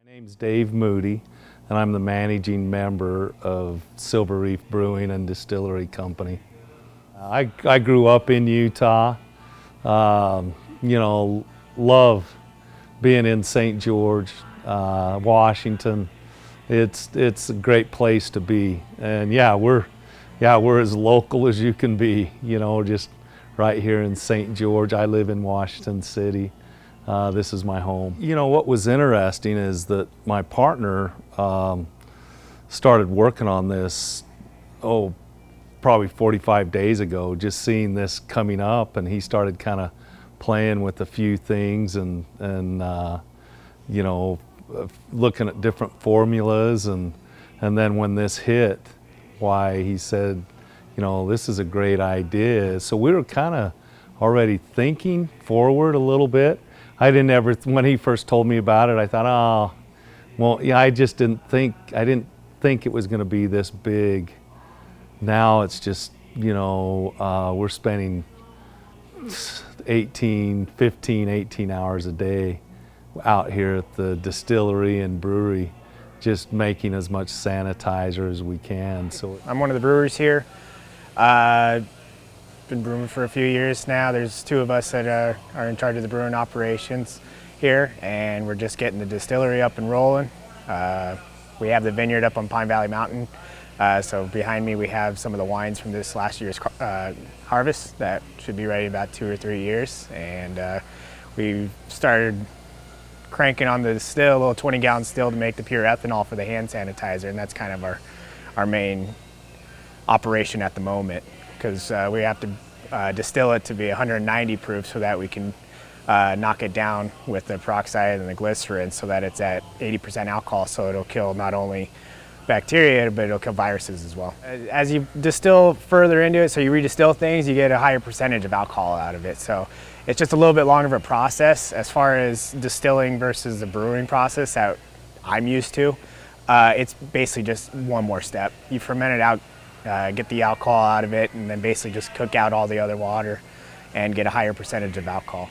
My name's Dave Moody, and I'm the managing member of Silver Reef Brewing and Distillery Company. I grew up in Utah, love being in St. George, Washington. It's a great place to be, and we're as local as you can be, just right here in St. George. I live in Washington City. This is my home. What was interesting is that my partner started working on this, probably 45 days ago, just seeing this coming up, and he started kind of playing with a few things and looking at different formulas, and then when this hit, he said, this is a great idea. So we were kind of already thinking forward a little bit. When he first told me about it, I thought, I didn't think it was going to be this big. Now it's just, we're spending 18 hours a day out here at the distillery and brewery, just making as much sanitizer as we can. So I'm one of the brewers here. Been brewing for a few years now. There's two of us that are in charge of the brewing operations here, and we're just getting the distillery up and rolling. We have the vineyard up on Pine Valley Mountain. So behind me we have some of the wines from this last year's harvest that should be ready in about 2 or 3 years. And we started cranking on the still, a little 20-gallon still to make the pure ethanol for the hand sanitizer, and that's kind of our main operation at the moment, because we have to distill it to be 190 proof so that we can knock it down with the peroxide and the glycerin so that it's at 80% alcohol, so it'll kill not only bacteria, but it'll kill viruses as well. As you distill further into it, so you redistill things, you get a higher percentage of alcohol out of it. So it's just a little bit longer of a process as far as distilling versus the brewing process that I'm used to. It's basically just one more step. You ferment it out, get the alcohol out of it, and then basically just cook out all the other water and get a higher percentage of alcohol.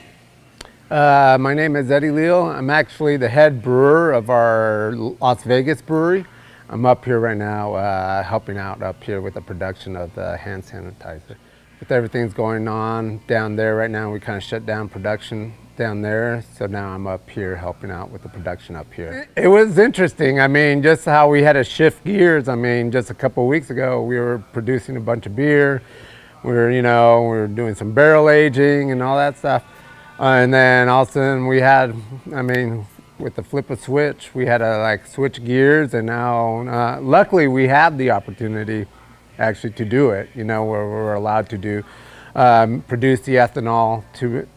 My name is Eddie Leal. I'm actually the head brewer of our Las Vegas brewery. I'm up here right now helping out up here with the production of the hand sanitizer. With everything's going on down there right now, we kind of shut down production down there, so now I'm up here helping out with the production up here. It was interesting. I mean, just how we had to shift gears. I mean, just a couple of weeks ago, we were producing a bunch of beer. We were doing some barrel aging and all that stuff. And then all of a sudden we had, with the flip of switch, we had to switch gears, and now luckily we had the opportunity actually to do it, where we're allowed to produce the ethanol to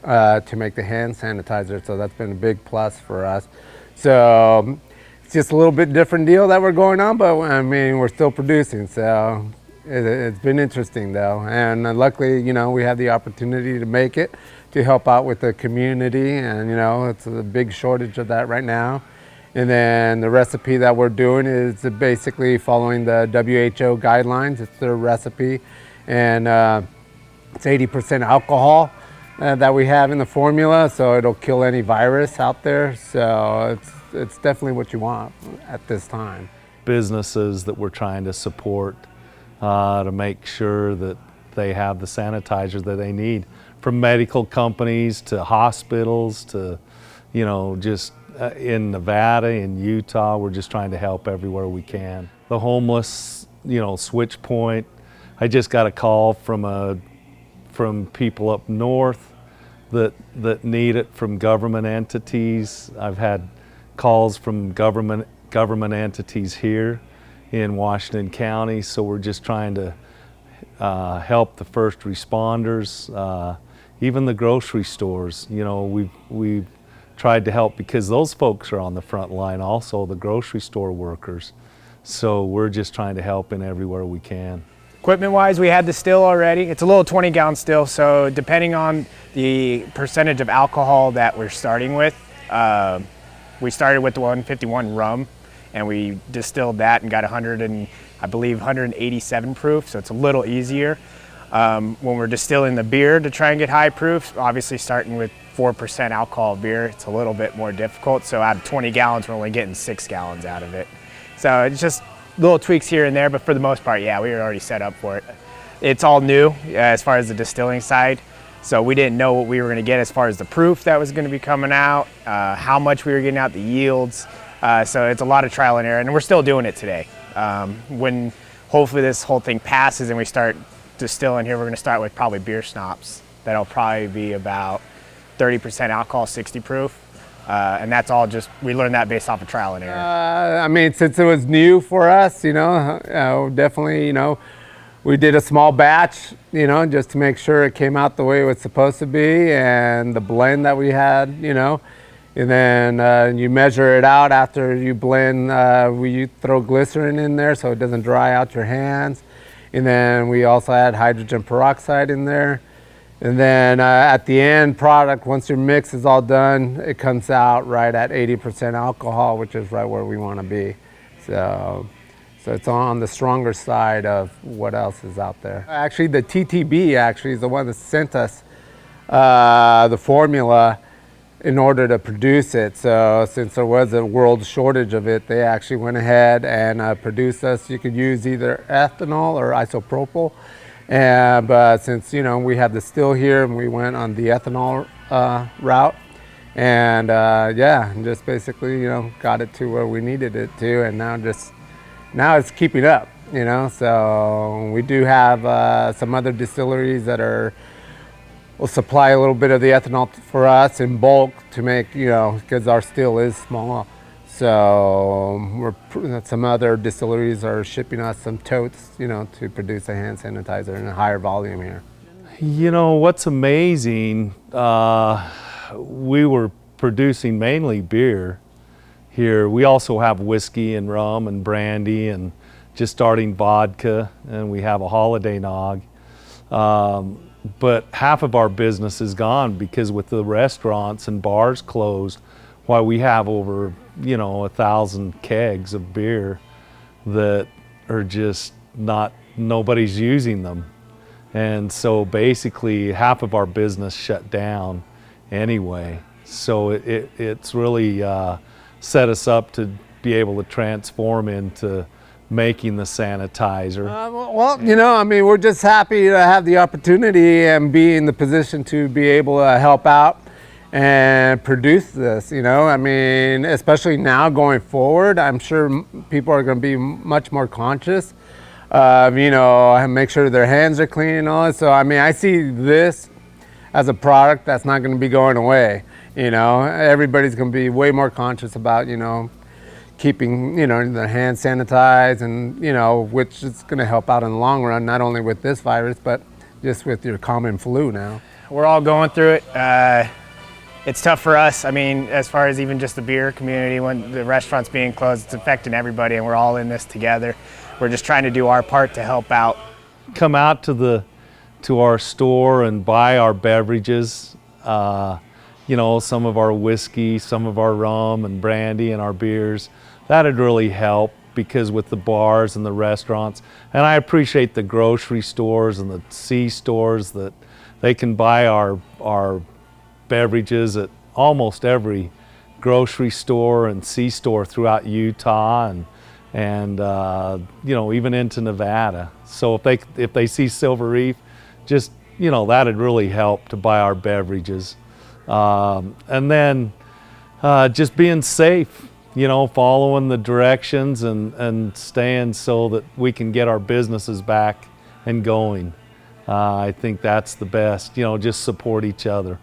make the hand sanitizer. So that's been a big plus for us. So it's just a little bit different deal that we're going on, but we're still producing. So it's been interesting though. And luckily, we have the opportunity to make it, to help out with the community. And it's a big shortage of that right now. And then the recipe that we're doing is basically following the WHO guidelines. It's their recipe, and it's 80% alcohol that we have in the formula, so it'll kill any virus out there. So it's definitely what you want at this time. Businesses that we're trying to support to make sure that they have the sanitizer that they need, from medical companies to hospitals to, just in Nevada, in Utah, we're just trying to help everywhere we can. The homeless, switch point. I just got a call from people up north that need it from government entities. I've had calls from government entities here in Washington County, so we're just trying to help the first responders, even the grocery stores. We've tried to help because those folks are on the front line, also the grocery store workers. So we're just trying to help in everywhere we can. Equipment-wise, we had the still already. It's a little 20-gallon still, so depending on the percentage of alcohol that we're starting with, we started with the 151 rum, and we distilled that and got 187 proof, so it's a little easier. When we're distilling the beer to try and get high proof, obviously starting with 4% alcohol beer, it's a little bit more difficult. So out of 20 gallons, we're only getting 6 gallons out of it. So it's just little tweaks here and there, but for the most part, yeah, we were already set up for it. It's all new as far as the distilling side. So we didn't know what we were going to get as far as the proof that was going to be coming out, how much we were getting out, the yields. So it's a lot of trial and error, and we're still doing it today. When hopefully this whole thing passes and we start distilling here, we're going to start with probably beer schnapps. That'll probably be about 30% alcohol, 60 proof. And that's all just, we learned that based off of trial and error. I mean, since it was new for us, definitely, we did a small batch, just to make sure it came out the way it was supposed to be, and the blend that we had, and then you measure it out after you blend. We throw glycerin in there so it doesn't dry out your hands, and then we also add hydrogen peroxide in there. And then at the end product, once your mix is all done, it comes out right at 80% alcohol, which is right where we want to be. So it's on the stronger side of what else is out there. Actually, the TTB actually is the one that sent us the formula in order to produce it. So since there was a world shortage of it, they actually went ahead and produced us. You could use either ethanol or isopropyl. But since we had the still here, and we went on the ethanol route, and just basically got it to where we needed it to, and now it's keeping up. So we do have some other distilleries that will supply a little bit of the ethanol for us in bulk to make, because our still is small. So some other distilleries are shipping us some totes, to produce a hand sanitizer in a higher volume here. What's amazing, we were producing mainly beer here. We also have whiskey and rum and brandy and just starting vodka, and we have a holiday nog. But half of our business is gone because with the restaurants and bars closed, why we have over 1,000 kegs of beer that are just nobody's using them. And so basically half of our business shut down anyway. So it's really set us up to be able to transform into making the sanitizer. We're just happy to have the opportunity and be in the position to be able to help out and produce this, especially now going forward. I'm sure people are going to be much more conscious of, make sure their hands are clean and all that. So, I see this as a product that's not going to be going away. Everybody's going to be way more conscious about, keeping, their hands sanitized, and, which is going to help out in the long run, not only with this virus, but just with your common flu now. We're all going through it. It's tough for us. As far as even just the beer community, when the restaurants being closed, it's affecting everybody, and we're all in this together. We're just trying to do our part to help out. Come out to our store and buy our beverages. Some of our whiskey, some of our rum and brandy and our beers. That'd really help, because with the bars and the restaurants, and I appreciate the grocery stores and the C-stores that they can buy our beverages at almost every grocery store and C-store throughout Utah and even into Nevada. So if they see Silver Reef, just that'd really help to buy our beverages. And then just being safe, following the directions and staying so that we can get our businesses back and going. I think that's the best, just support each other.